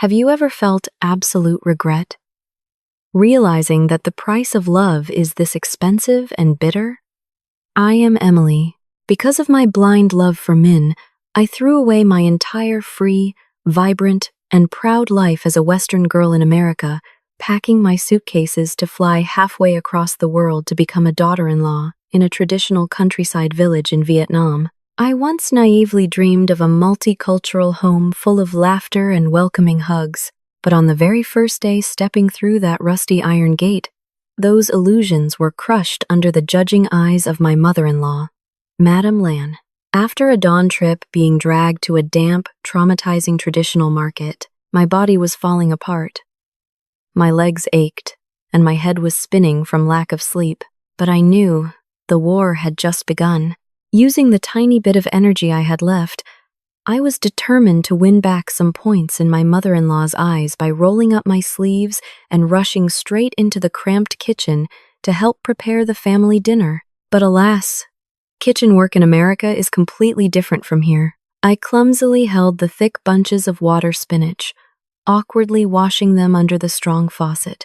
Have you ever felt absolute regret, realizing that the price of love is this expensive and bitter? I am Emily. Because of my blind love for Min, I threw away my entire free, vibrant, and proud life as a Western girl in America, packing my suitcases to fly halfway across the world to become a daughter-in-law in a traditional countryside village in Vietnam. I once naively dreamed of a multicultural home full of laughter and welcoming hugs, but on the very first day stepping through that rusty iron gate, those illusions were crushed under the judging eyes of my mother-in-law, Madame Lan. After a dawn trip being dragged to a damp, traumatizing traditional market, my body was falling apart. My legs ached, and my head was spinning from lack of sleep, but I knew the war had just begun. Using the tiny bit of energy I had left, I was determined to win back some points in my mother-in-law's eyes by rolling up my sleeves and rushing straight into the cramped kitchen to help prepare the family dinner. But alas, kitchen work in America is completely different from here. I clumsily held the thick bunches of water spinach, awkwardly washing them under the strong faucet,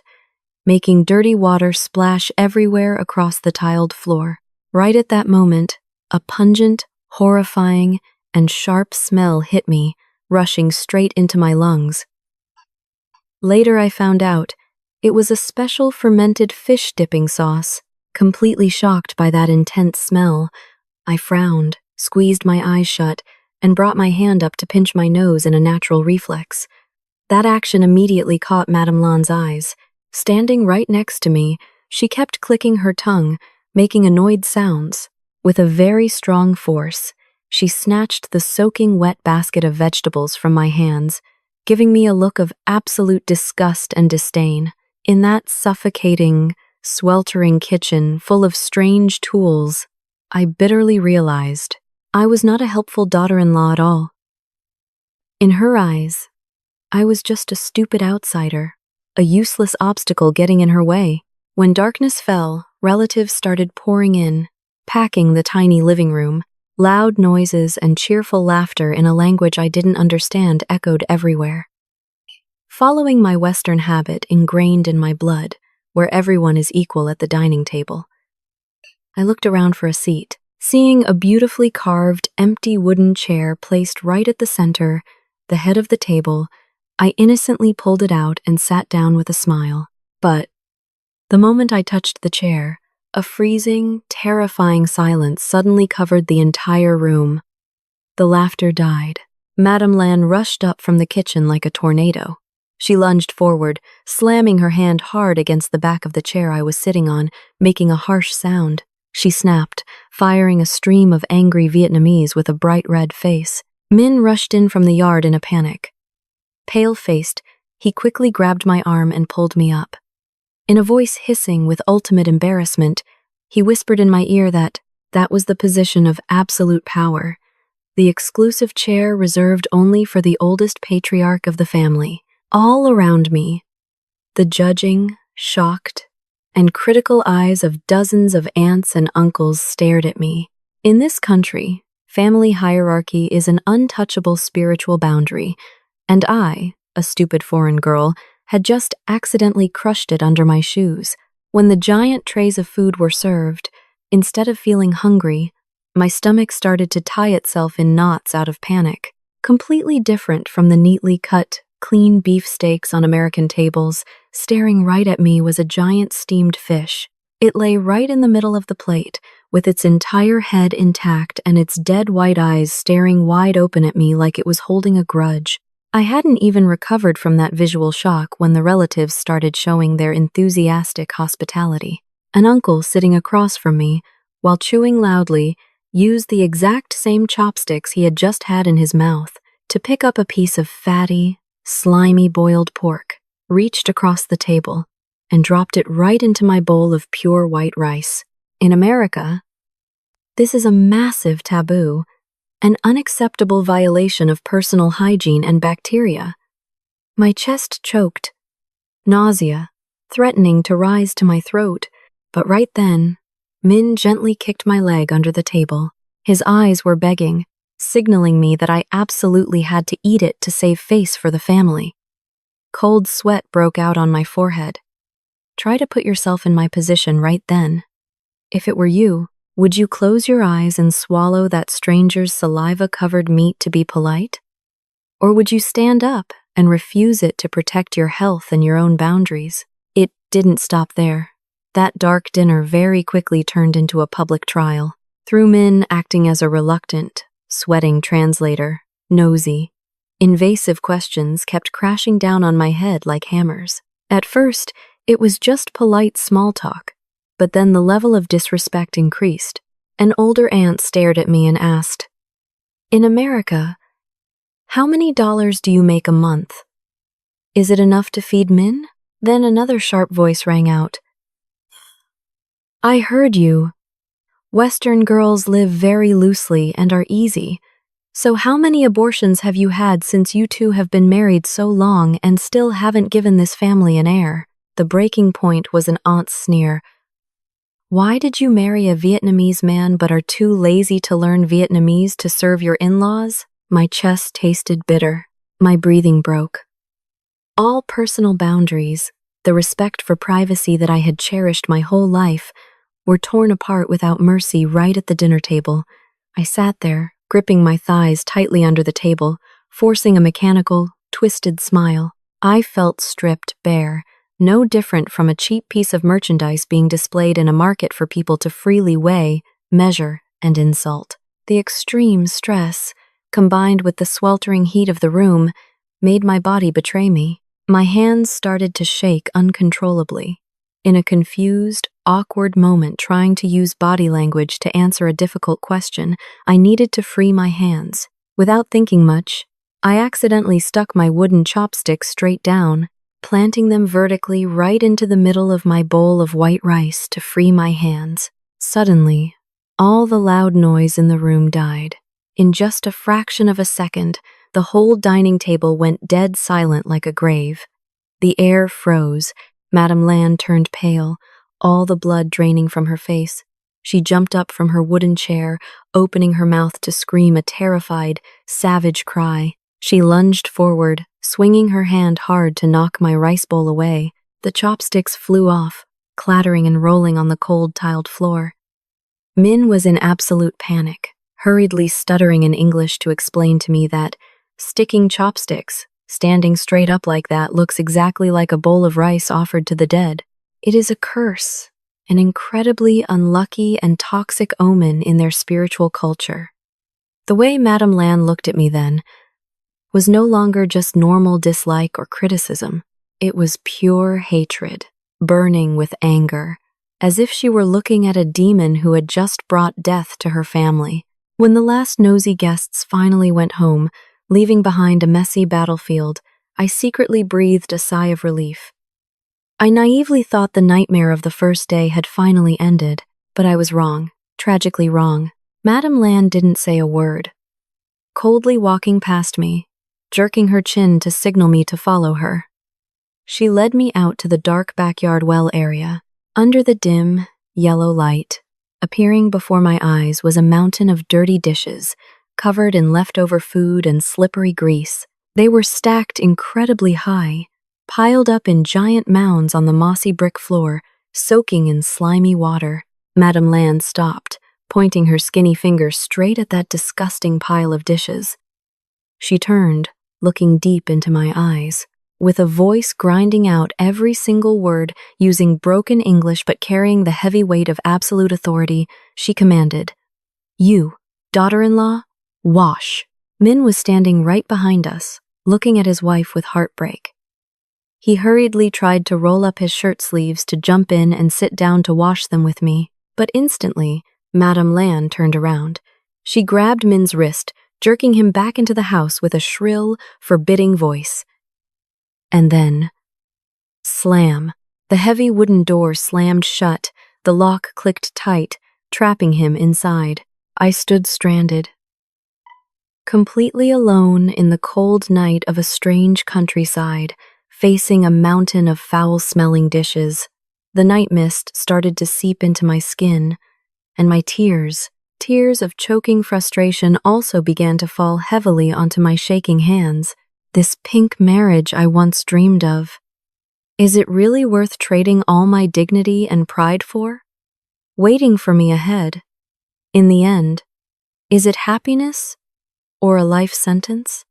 making dirty water splash everywhere across the tiled floor. Right at that moment, a pungent, horrifying, and sharp smell hit me, rushing straight into my lungs. Later I found out it was a special fermented fish dipping sauce. Completely shocked by that intense smell, I frowned, squeezed my eyes shut, and brought my hand up to pinch my nose in a natural reflex. That action immediately caught Madame Lan's eyes. Standing right next to me, she kept clicking her tongue, making annoyed sounds. With a very strong force, she snatched the soaking wet basket of vegetables from my hands, giving me a look of absolute disgust and disdain. In that suffocating, sweltering kitchen full of strange tools, I bitterly realized I was not a helpful daughter-in-law at all. In her eyes, I was just a stupid outsider, a useless obstacle getting in her way. When darkness fell, relatives started pouring in, packing the tiny living room. Loud noises and cheerful laughter in a language I didn't understand echoed everywhere. Following my Western habit ingrained in my blood, where everyone is equal at the dining table, I looked around for a seat. Seeing a beautifully carved, empty wooden chair placed right at the center, the head of the table, I innocently pulled it out and sat down with a smile. But the moment I touched the chair, a freezing, terrifying silence suddenly covered the entire room. The laughter died. Madame Lan rushed up from the kitchen like a tornado. She lunged forward, slamming her hand hard against the back of the chair I was sitting on, making a harsh sound. She snapped, firing a stream of angry Vietnamese with a bright red face. Min rushed in from the yard in a panic. Pale-faced, he quickly grabbed my arm and pulled me up. In a voice hissing with ultimate embarrassment, he whispered in my ear that was the position of absolute power, the exclusive chair reserved only for the oldest patriarch of the family. All around me, the judging, shocked, and critical eyes of dozens of aunts and uncles stared at me. In this country, family hierarchy is an untouchable spiritual boundary, and I, a stupid foreign girl, had just accidentally crushed it under my shoes. When the giant trays of food were served, instead of feeling hungry, my stomach started to tie itself in knots out of panic. Completely different from the neatly cut, clean beef steaks on American tables, staring right at me was a giant steamed fish. It lay right in the middle of the plate, with its entire head intact and its dead white eyes staring wide open at me like it was holding a grudge. I hadn't even recovered from that visual shock when the relatives started showing their enthusiastic hospitality. An uncle sitting across from me, while chewing loudly, used the exact same chopsticks he had just had in his mouth to pick up a piece of fatty, slimy boiled pork, reached across the table, and dropped it right into my bowl of pure white rice. In America, this is a massive taboo, an unacceptable violation of personal hygiene and bacteria. My chest choked, nausea threatening to rise to my throat, but right then, Min gently kicked my leg under the table. His eyes were begging, signaling me that I absolutely had to eat it to save face for the family. Cold sweat broke out on my forehead. Try to put yourself in my position right then. If it were you, would you close your eyes and swallow that stranger's saliva-covered meat to be polite? Or would you stand up and refuse it to protect your health and your own boundaries? It didn't stop there. That dark dinner very quickly turned into a public trial, through Min acting as a reluctant, sweating translator, nosy. Invasive questions kept crashing down on my head like hammers. At first, it was just polite small talk, but then the level of disrespect increased. An older aunt stared at me and asked, "In America, how many dollars do you make a month? Is it enough to feed Min?" Then another sharp voice rang out, "I heard you. Western girls live very loosely and are easy. So how many abortions have you had since you two have been married so long and still haven't given this family an heir?" The breaking point was an aunt's sneer. "Why did you marry a Vietnamese man but are too lazy to learn Vietnamese to serve your in-laws?" My chest tasted bitter. My breathing broke. All personal boundaries, the respect for privacy that I had cherished my whole life, were torn apart without mercy right at the dinner table. I sat there, gripping my thighs tightly under the table, forcing a mechanical, twisted smile. I felt stripped bare, no different from a cheap piece of merchandise being displayed in a market for people to freely weigh, measure, and insult. The extreme stress, combined with the sweltering heat of the room, made my body betray me. My hands started to shake uncontrollably. In a confused, awkward moment trying to use body language to answer a difficult question, I needed to free my hands. Without thinking much, I accidentally stuck my wooden chopsticks straight down, planting them vertically right into the middle of my bowl of white rice to free my hands. Suddenly, all the loud noise in the room died. In just a fraction of a second, the whole dining table went dead silent like a grave. The air froze. Madame Lan turned pale, all the blood draining from her face. She jumped up from her wooden chair, opening her mouth to scream a terrified, savage cry. She lunged forward, swinging her hand hard to knock my rice bowl away. The chopsticks flew off, clattering and rolling on the cold tiled floor. Min was in absolute panic, hurriedly stuttering in English to explain to me that sticking chopsticks, standing straight up like that, looks exactly like a bowl of rice offered to the dead. It is a curse, an incredibly unlucky and toxic omen in their spiritual culture. The way Madame Lan looked at me then was no longer just normal dislike or criticism. It was pure hatred, burning with anger, as if she were looking at a demon who had just brought death to her family. When the last nosy guests finally went home, leaving behind a messy battlefield, I secretly breathed a sigh of relief. I naively thought the nightmare of the first day had finally ended, but I was wrong, tragically wrong. Madame Lan didn't say a word, coldly walking past me, jerking her chin to signal me to follow her. She led me out to the dark backyard well area. Under the dim, yellow light, appearing before my eyes was a mountain of dirty dishes, covered in leftover food and slippery grease. They were stacked incredibly high, piled up in giant mounds on the mossy brick floor, soaking in slimy water. Madame Lan stopped, pointing her skinny finger straight at that disgusting pile of dishes. She turned, looking deep into my eyes. With a voice grinding out every single word, using broken English but carrying the heavy weight of absolute authority, she commanded, "You, daughter-in-law, wash." Min was standing right behind us, looking at his wife with heartbreak. He hurriedly tried to roll up his shirt sleeves to jump in and sit down to wash them with me, but instantly, Madame Lan turned around. She grabbed Min's wrist, jerking him back into the house with a shrill, forbidding voice. And then, slam. The heavy wooden door slammed shut, the lock clicked tight, trapping him inside. I stood stranded, completely alone in the cold night of a strange countryside, facing a mountain of foul-smelling dishes. The night mist started to seep into my skin, and my tears of choking frustration also began to fall heavily onto my shaking hands. This pink marriage I once dreamed of. Is it really worth trading all my dignity and pride for? Waiting for me ahead. In the end, is it happiness or a life sentence?